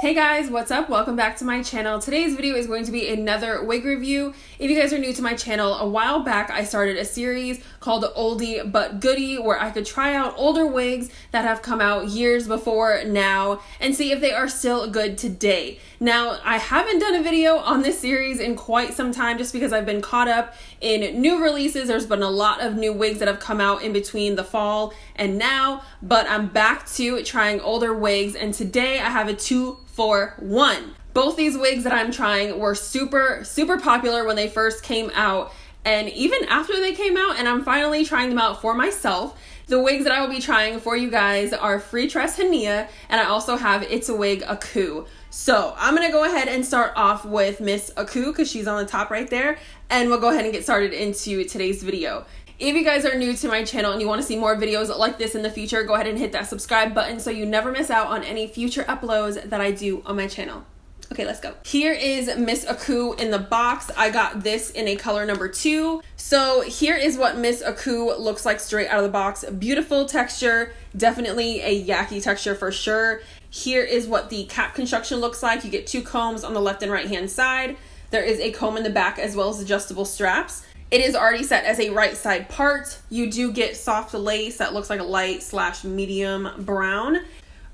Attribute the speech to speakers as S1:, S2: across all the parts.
S1: Hey guys, what's up? Welcome back to my channel. Today's video is going to be another wig review. If you guys are new to my channel, a while back I started a series called Oldie but Goodie where I could try out older wigs that have come out years before now and see if they are still good today. Now, I haven't done a video on this series in quite some time just because I've been caught up in new releases. There's been a lot of new wigs that have come out in between the fall and now, but I'm back to trying older wigs, and today I have a 2-for-1. Both these wigs that I'm trying were super popular when they first came out, and even after they came out, and I'm finally trying them out for myself. The wigs that I will be trying for you guys are FREETRESS HANIA, and I also have It's a Wig A-Coo. So I'm gonna go ahead and start off with Miss A-Coo because she's on the top right there, and we'll go ahead and get started into today's video. If you guys are new to my channel and you want to see more videos like this in the future, go ahead and hit that subscribe button so you never miss out on any future uploads that I do on my channel. Okay, let's go. Here is Miss A-Coo in the box. I got this in a color number 2. So here is what Miss A-Coo looks like straight out of the box. Beautiful texture, definitely a yucky texture for sure. Here is what the cap construction looks like. You get 2 combs on the left and right hand side. There is a comb in the back as well as adjustable straps. It is already set as a right side part. You do get soft lace that looks like a light/medium brown.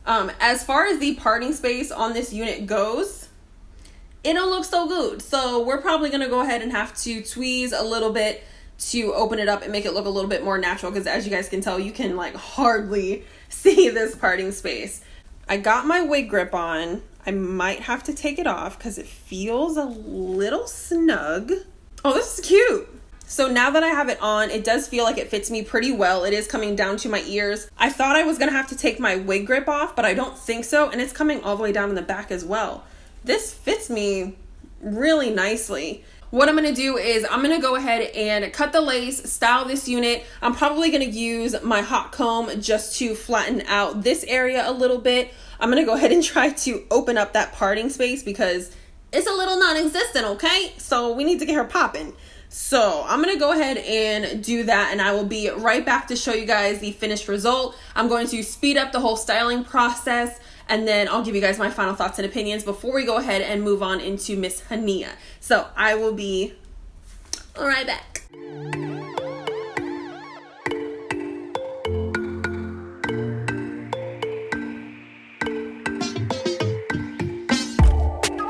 S1: As far as the parting space on this unit goes, it don't look so good. So we're probably gonna go ahead and have to tweeze a little bit to open it up and make it look a little bit more natural, because as you guys can tell, you can like hardly see this parting space. I got my wig grip on. I might have to take it off because it feels a little snug. Oh, this is cute. So now that I have it on, it does feel like it fits me pretty well. It is coming down to my ears. I thought I was gonna have to take my wig grip off, but I don't think so. And it's coming all the way down in the back as well. This fits me really nicely. What I'm gonna do is I'm gonna go ahead and cut the lace, style this unit. I'm probably gonna use my hot comb just to flatten out this area a little bit. I'm gonna go ahead and try to open up that parting space because it's a little non-existent, okay? So we need to get her popping. So I'm gonna go ahead and do that, and I will be right back to show you guys the finished result. I'm going to speed up the whole styling process, and then I'll give you guys my final thoughts and opinions before we go ahead and move on into Miss Hanya. So I will be right back.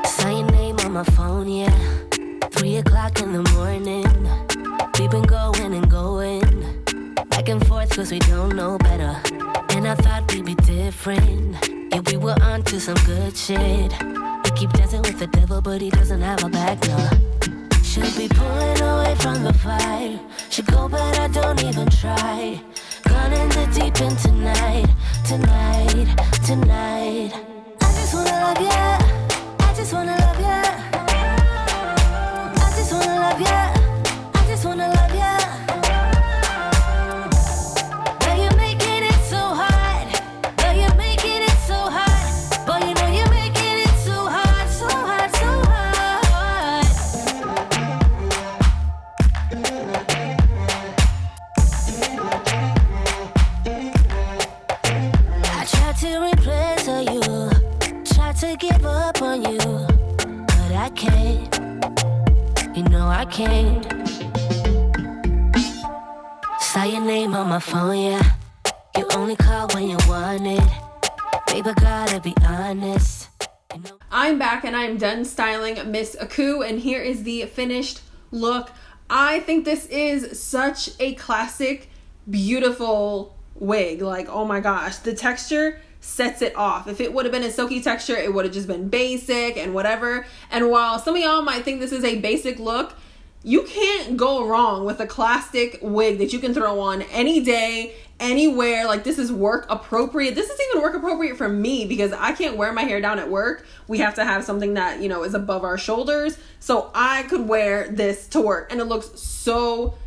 S2: Saw your name on my phone, yeah. 3 o'clock in the morning. We've been going and going back and forth cause we don't know better. And I thought we'd be different. Yeah, we were on to some good shit. We keep dancing with the devil, but he doesn't have a back, no. Should be pulling away from the fire. Should go, but I don't even try. Gone in the deep end tonight. I just wanna love ya. I just wanna love ya. I just wanna love ya. I just wanna love ya. Girl, you're making it so hard. Girl, you're making it so hard. Boy, you know you're making it so hard, so hard, so hard. I tried to replace you, tried to give up on you, but I can't. You know I can't. Saw your name on my phone, yeah. You only call when you want it. Baby, gotta be honest. You know
S1: I'm back and I'm done styling Miss A-Coo, and here is the finished look. I think this is such a classic, beautiful wig. Like, oh my gosh, the texture sets it off. If it would have been a silky texture, it would have just been basic and whatever. And while some of y'all might think this is a basic look, you can't go wrong with a classic wig that you can throw on any day, anywhere. Like, this is work appropriate. This is even work appropriate for me because I can't wear my hair down at work. We have to have something that, you know, is above our shoulders. So I could wear this to work and it looks so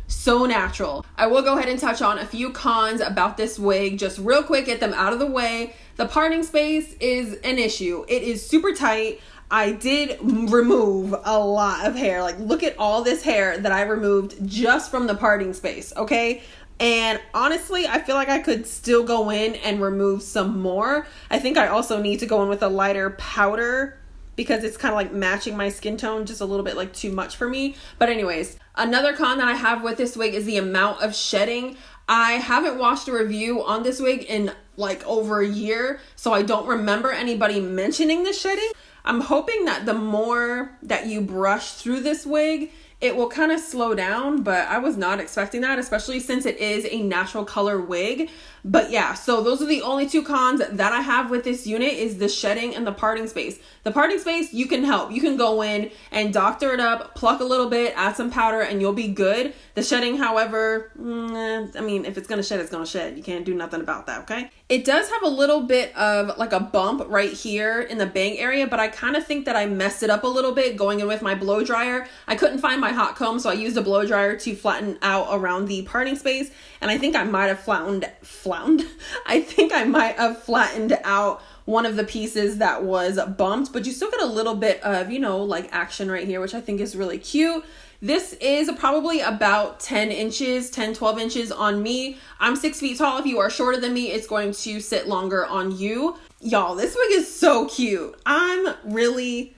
S1: natural. I will go ahead and touch on a few cons about this wig just real quick, get them out of the way. The parting space is an issue. It is super tight. I did remove a lot of hair. Like, look at all this hair that I removed just from the parting space, okay? And honestly, I feel like I could still go in and remove some more. I think I also need to go in with a lighter powder because it's kind of like matching my skin tone just a little bit like too much for me. But anyways, another con that I have with this wig is the amount of shedding. I haven't watched a review on this wig in like over a year, so I don't remember anybody mentioning the shedding. I'm hoping that the more that you brush through this wig, it will kind of slow down, but I was not expecting that, especially since it is a natural color wig. But yeah, so those are the only two cons that I have with this unit, is the shedding and the parting space. The parting space, you can help. You can go in and doctor it up, pluck a little bit, add some powder, and you'll be good. The shedding, however, I mean, if it's gonna shed, it's gonna shed. You can't do nothing about that, okay? It does have a little bit of like a bump right here in the bang area, but I kind of think that I messed it up a little bit going in with my blow dryer. I couldn't find my hot comb, so I used a blow dryer to flatten out around the parting space, and I think I might have flattened out one of the pieces that was bumped, but you still get a little bit of, you know, like action right here, which I think is really cute. This is probably about 10 inches, 10, 12 inches on me. I'm 6 feet tall. If you are shorter than me, it's going to sit longer on you. Y'all, this wig is so cute. I'm really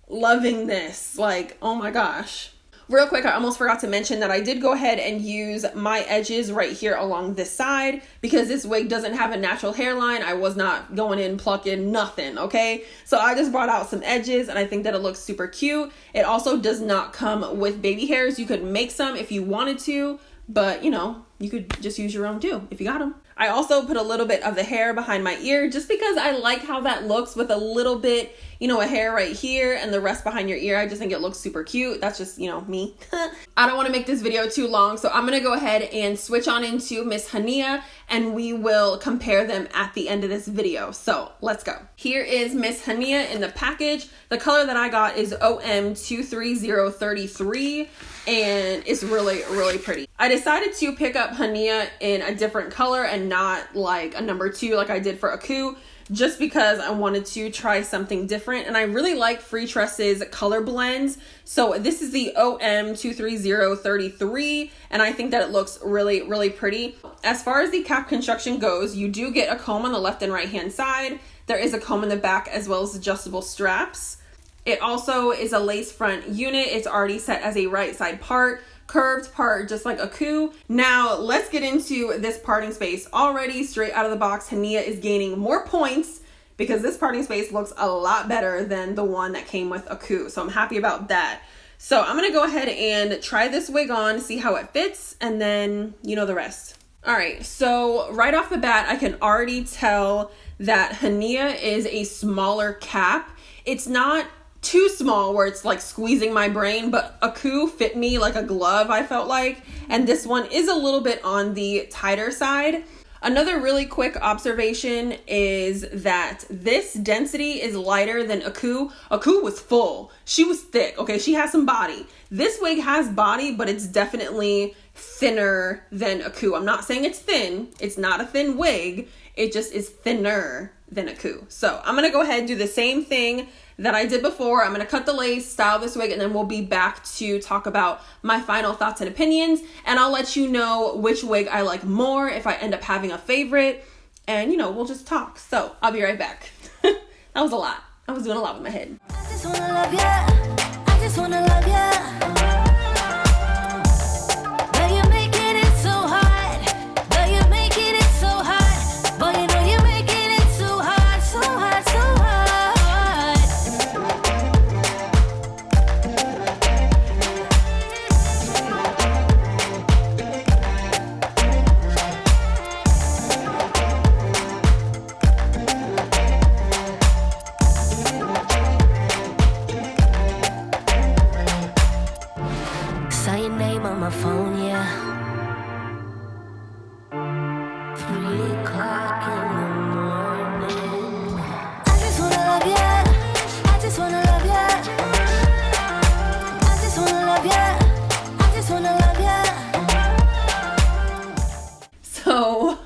S1: loving this. Like, oh my gosh. Real quick, I almost forgot to mention that I did go ahead and use my edges right here along this side because this wig doesn't have a natural hairline. I was not going in plucking nothing, okay? So I just brought out some edges and I think that it looks super cute. It also does not come with baby hairs. You could make some if you wanted to, but you know, you could just use your own too if you got them. I also put a little bit of the hair behind my ear just because I like how that looks with a little bit, you know, a hair right here and the rest behind your ear. I just think it looks super cute. That's just, you know, me. I don't want to make this video too long, so I'm going to go ahead and switch on into Miss Hanya and we will compare them at the end of this video. So let's go. Here is Miss Hanya in the package. The color that I got is OM23033 and it's really, really pretty. I decided to pick up Hanya in a different color and not like a number 2 like I did for A-Coo, just because I wanted to try something different. And I really like FREETRESS's color blends. So this is the OM23033 and I think that it looks really, really pretty. As far as the cap construction goes, you do get a comb on the left and right hand side. There is a comb in the back as well as adjustable straps. It also is a lace front unit. It's already set as a right side part, curved part, just like A-Coo. Now let's get into this parting space. Already straight out of the box, Hanya is gaining more points because this parting space looks a lot better than the one that came with A-Coo. So I'm happy about that. So I'm gonna go ahead and try this wig on, see how it fits, and then you know the rest. All right, so right off the bat, I can already tell that Hanya is a smaller cap. It's not too small where it's like squeezing my brain, but A-Coo fit me like a glove, I felt like, and this one is a little bit on the tighter side. Another really quick observation is that this density is lighter than A-Coo. A-Coo was full. She was thick, okay? She has some body. This wig has body, but it's definitely thinner than A-Coo. I'm not saying it's thin. It's not a thin wig. It just is thinner than A-Coo. So I'm gonna go ahead and do the same thing that I did before. I'm gonna cut the lace, style this wig, and then we'll be back to talk about my final thoughts and opinions. And I'll let you know which wig I like more, if I end up having a favorite, and you know, we'll just talk. So I'll be right back. That was a lot. I was doing a lot with my head.
S2: I just wanna love ya. I just wanna love ya. But you're making it so hard. But you're making it so hard. Boy, you know you're making it so hard, so hard, so hard. Saw your name on my phone, yeah. 3:00 in the morning. I just wanna love ya. I just wanna love ya. I just wanna love ya. I just wanna love ya.
S1: So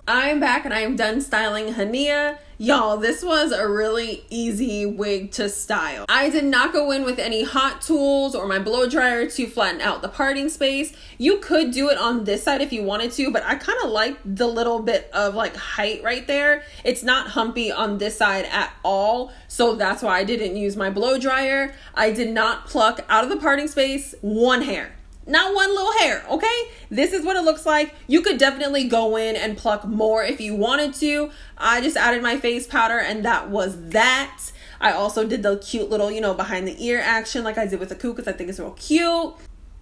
S1: I'm back and I am done styling Hanya. Y'all, this was a really easy wig to style. I did not go in with any hot tools or my blow dryer to flatten out the parting space. You could do it on this side if you wanted to, but I kind of like the little bit of like height right there. It's not humpy on this side at all, so that's why I didn't use my blow dryer. I did not pluck out of the parting space one hair. Not one little hair, okay? This is what it looks like. You could definitely go in and pluck more if you wanted to. I just added my face powder and that was that. I also did the cute little, behind the ear action like I did with A-Coo because I think it's real cute.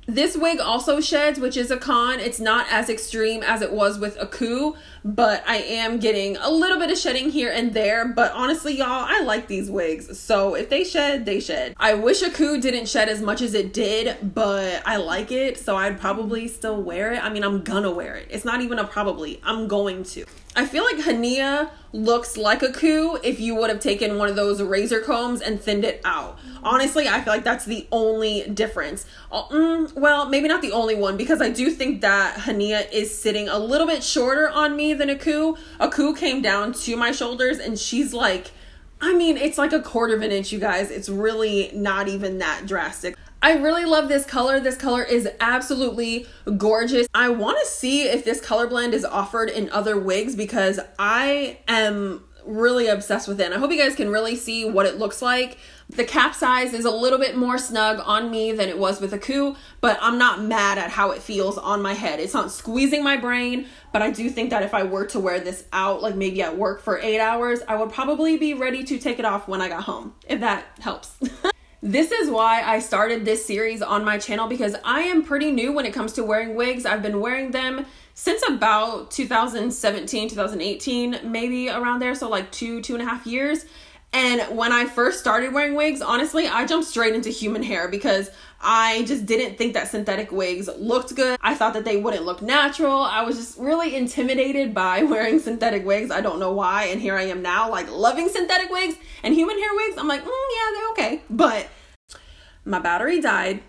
S1: This wig also sheds, which is a con. It's not as extreme as it was with A-Coo, but I am getting a little bit of shedding here and there. But honestly, y'all, I like these wigs. So if they shed, they shed. I wish A-Coo didn't shed as much as it did, but I like it. So I'd probably still wear it. I mean, I'm gonna wear it. It's not even a probably. I'm going to. I feel like Hanya looks like A-Coo if you would have taken one of those razor combs and thinned it out. Honestly, I feel like that's the only difference. Well, maybe not the only one, because I do think that Hanya is sitting a little bit shorter on me than A-Coo. A-Coo came down to my shoulders and she's like, it's like a quarter of an inch, you guys. It's really not even that drastic. I really love this color. This color is absolutely gorgeous. I want to see if this color blend is offered in other wigs because I am really obsessed with it. And I hope you guys can really see what it looks like. The cap size is a little bit more snug on me than it was with A-Coo, but I'm not mad at how it feels on my head. It's not squeezing my brain, but I do think that if I were to wear this out, like maybe at work for 8 hours, I would probably be ready to take it off when I got home, if that helps. This is why I started this series on my channel, because I am pretty new when it comes to wearing wigs. I've been wearing them since about 2017, 2018, maybe around there. So like 2.5 years. And when I first started wearing wigs, honestly, I jumped straight into human hair because I just didn't think that synthetic wigs looked good. I thought that they wouldn't look natural. I was just really intimidated by wearing synthetic wigs. I don't know why. And here I am now, like loving synthetic wigs and human hair wigs. I'm like, yeah, they're okay. But my battery died.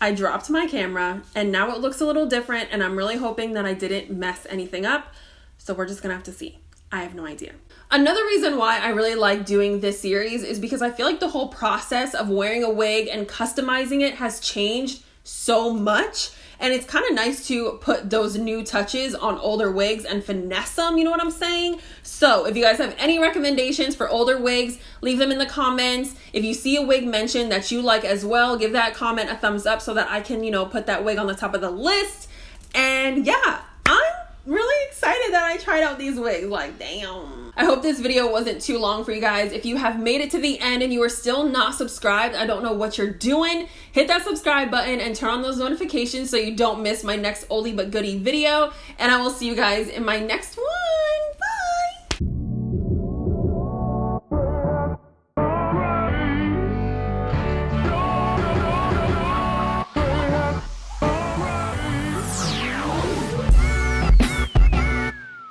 S1: I dropped my camera and now it looks a little different. And I'm really hoping that I didn't mess anything up. So we're just gonna have to see. I have no idea. Another reason why I really like doing this series is because I feel like the whole process of wearing a wig and customizing it has changed so much. And it's kind of nice to put those new touches on older wigs and finesse them, you know what I'm saying? So if you guys have any recommendations for older wigs, leave them in the comments. If you see a wig mentioned that you like as well, give that comment a thumbs up so that I can, put that wig on the top of the list. And yeah, I'm really excited that I tried out these wigs. Like, damn. I hope this video wasn't too long for you guys. If you have made it to the end and you are still not subscribed, I don't know what you're doing. Hit that subscribe button and turn on those notifications so you don't miss my next oldie but goodie video. And I will see you guys in my next one.